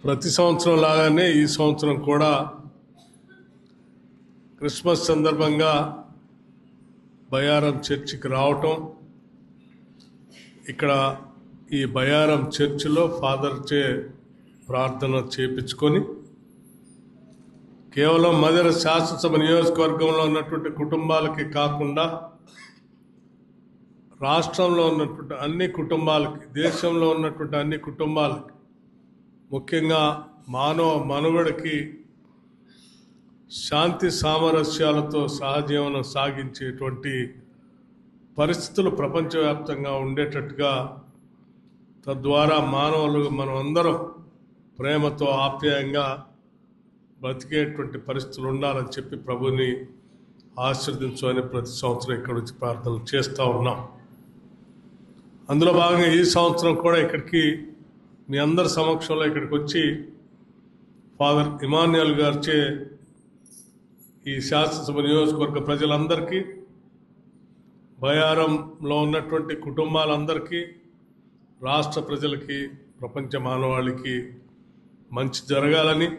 ప్రతి సంవత్సరం లాగానే ఈ సంవత్సరం కూడా క్రిస్మస్ సందర్భంగా బయారం చర్చికి రావటం, ఇక్కడ ఈ బయారం చర్చిలో ఫాదర్చే ప్రార్థన చేపించుకొని కేవలం మదిర శాసనసభ నియోజకవర్గంలో ఉన్నటువంటి కుటుంబాలకి కాకుండా రాష్ట్రంలో ఉన్నటువంటి అన్ని కుటుంబాలకి, దేశంలో ఉన్నటువంటి అన్ని కుటుంబాలకి, ముఖ్యంగా మానవ మనుగడకి శాంతి సామరస్యాలతో సహజీవనం సాగించేటువంటి పరిస్థితులు ప్రపంచవ్యాప్తంగా ఉండేటట్టుగా, తద్వారా మానవులు మనం అందరం ప్రేమతో ఆప్యాయంగా బ్రతికేటువంటి పరిస్థితులు ఉండాలని చెప్పి ప్రభుని ఆశీర్వదించమని ప్రతి సంవత్సరం ఇక్కడ వచ్చి ప్రార్థనలు చేస్తూ ఉన్నాం. అందులో భాగంగా ఈ సంవత్సరం కూడా ఇక్కడికి మీ అందరి సమక్షంలో ఇక్కడికి వచ్చి ఫాదర్ ఇమాన్యుయల్ గారిచే ఈ శాసనసభ నియోజకవర్గ ప్రజలందరికీ, బయారంలో ఉన్నటువంటి కుటుంబాలందరికీ, రాష్ట్ర ప్రజలకి, ప్రపంచ మానవాళికి మంచి జరగాలని,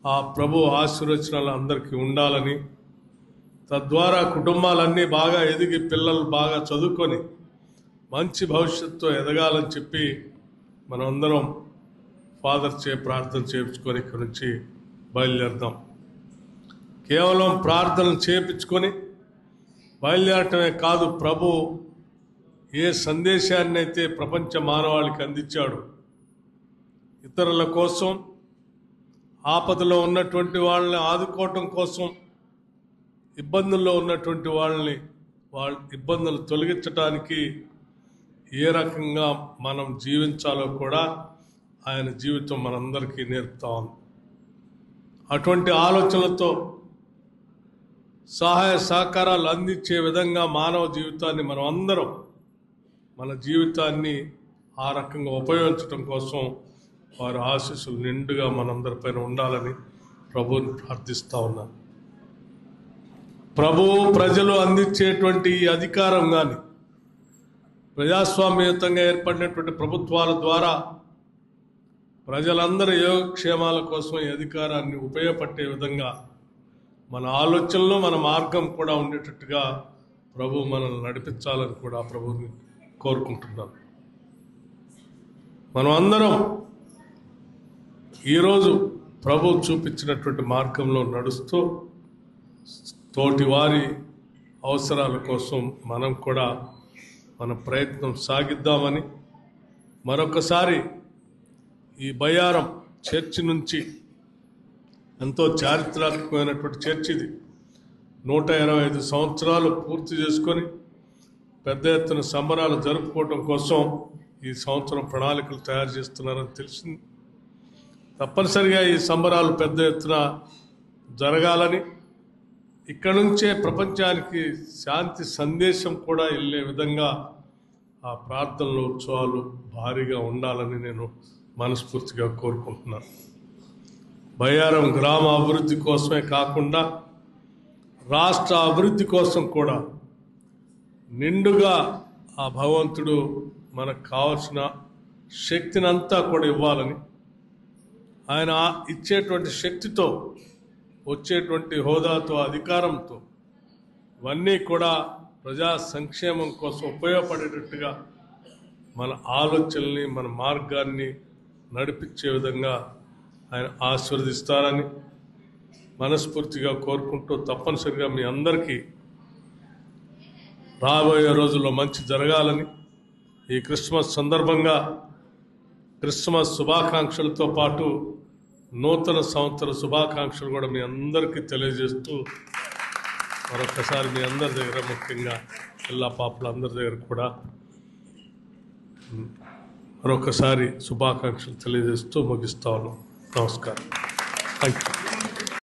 ఆ ప్రభు ఆశీర్వచనాలు అందరికీ ఉండాలని, తద్వారా కుటుంబాలన్నీ బాగా ఎదిగి పిల్లలు బాగా చదువుకొని మంచి భవిష్యత్తుతో ఎదగాలని చెప్పి మనమందరం ఫాదర్ ప్రార్థన చేయించుకొని ఇక్కడి నుంచి బయలుదేరుదాం. కేవలం ప్రార్థనలు చేయించుకొని బయలుదేరటమే కాదు, ప్రభు ఏ సందేశాన్ని అయితే ప్రపంచ మానవాళికి అందించాడు, ఇతరుల కోసం, ఆపదలో ఉన్నటువంటి వాళ్ళని ఆదుకోవటం కోసం, ఇబ్బందుల్లో ఉన్నటువంటి వాళ్ళ ఇబ్బందులు తొలగించడానికి ఏ రకంగా మనం జీవించాలో కూడా ఆయన జీవితం మనందరికీ నేర్పుతా ఉంది. అటువంటి ఆలోచనలతో సహాయ సహకారాలు అందించే విధంగా మానవ జీవితాన్ని మనం అందరం మన జీవితాన్ని ఆ రకంగా ఉపయోగించడం కోసం వారి ఆశీస్సులు నిండుగా మనందరిపైన ఉండాలని ప్రభువుని ప్రార్థిస్తూ ఉన్నాను. ప్రభువు ప్రజలు అందించేటువంటి ఈ అధికారం కానీ, ప్రజాస్వామ్యయుతంగా ఏర్పడినటువంటి ప్రభుత్వాల ద్వారా ప్రజలందరి యోగక్షేమాల కోసం ఈ అధికారాన్ని ఉపయోగపడే విధంగా మన ఆలోచనలో మన మార్గం కూడా ఉండేటట్టుగా ప్రభు మనల్ని నడిపించాలని కూడా ప్రభువుని కోరుకుంటున్నాను. మనం అందరం ఈరోజు ప్రభు చూపించినటువంటి మార్గంలో నడుస్తూ తోటి వారి అవసరాల కోసం మనం కూడా మన ప్రయత్నం సాగిద్దామని, మరొకసారి ఈ బయారం చర్చి నుంచి, ఎంతో చారిత్రాత్మకమైనటువంటి చర్చి ఇది, 125 సంవత్సరాలు పూర్తి చేసుకొని పెద్ద ఎత్తున సంబరాలు జరుపుకోవడం కోసం ఈ సంవత్సరం ప్రణాళికలు తయారు చేస్తున్నారని తెలిసింది. తప్పనిసరిగా ఈ సంబరాలు పెద్ద ఎత్తున జరగాలని, ఇక్కడ నుంచే ప్రపంచానికి శాంతి సందేశం కూడా వెళ్ళే విధంగా ఆ ప్రార్థనలు, ఉత్సవాలు భారీగా ఉండాలని నేను మనస్ఫూర్తిగా కోరుకుంటున్నాను. బయారం గ్రామ అభివృద్ధి కోసమే కాకుండా రాష్ట్ర అభివృద్ధి కోసం కూడా నిండుగా ఆ భగవంతుడు మనకు కావాల్సిన శక్తినంతా కూడా ఇవ్వాలని, ఆయన ఇచ్చేటువంటి శక్తితో, వచ్చేటువంటి హోదాతో, అధికారంతో ఇవన్నీ కూడా ప్రజా సంక్షేమం కోసం ఉపయోగపడేటట్టుగా మన ఆలోచనల్ని, మన మార్గాన్ని నడిపించే విధంగా ఆయన ఆశీర్వదిస్తారని మనస్ఫూర్తిగా కోరుకుంటూ, తప్పనిసరిగా మీ అందరికీ రాబోయే రోజుల్లో మంచి జరగాలని, ఈ క్రిస్మస్ సందర్భంగా క్రిస్మస్ శుభాకాంక్షలతో పాటు నూతన సంవత్సర శుభాకాంక్షలు కూడా మీ అందరికీ తెలియజేస్తూ, మరొకసారి మీ అందరి దగ్గర, ముఖ్యంగా పిల్ల పాపలందరి దగ్గర కూడా మరొకసారి శుభాకాంక్షలు తెలియజేస్తూ ముగిస్తా ఉన్నాం. నమస్కారం. Thank you.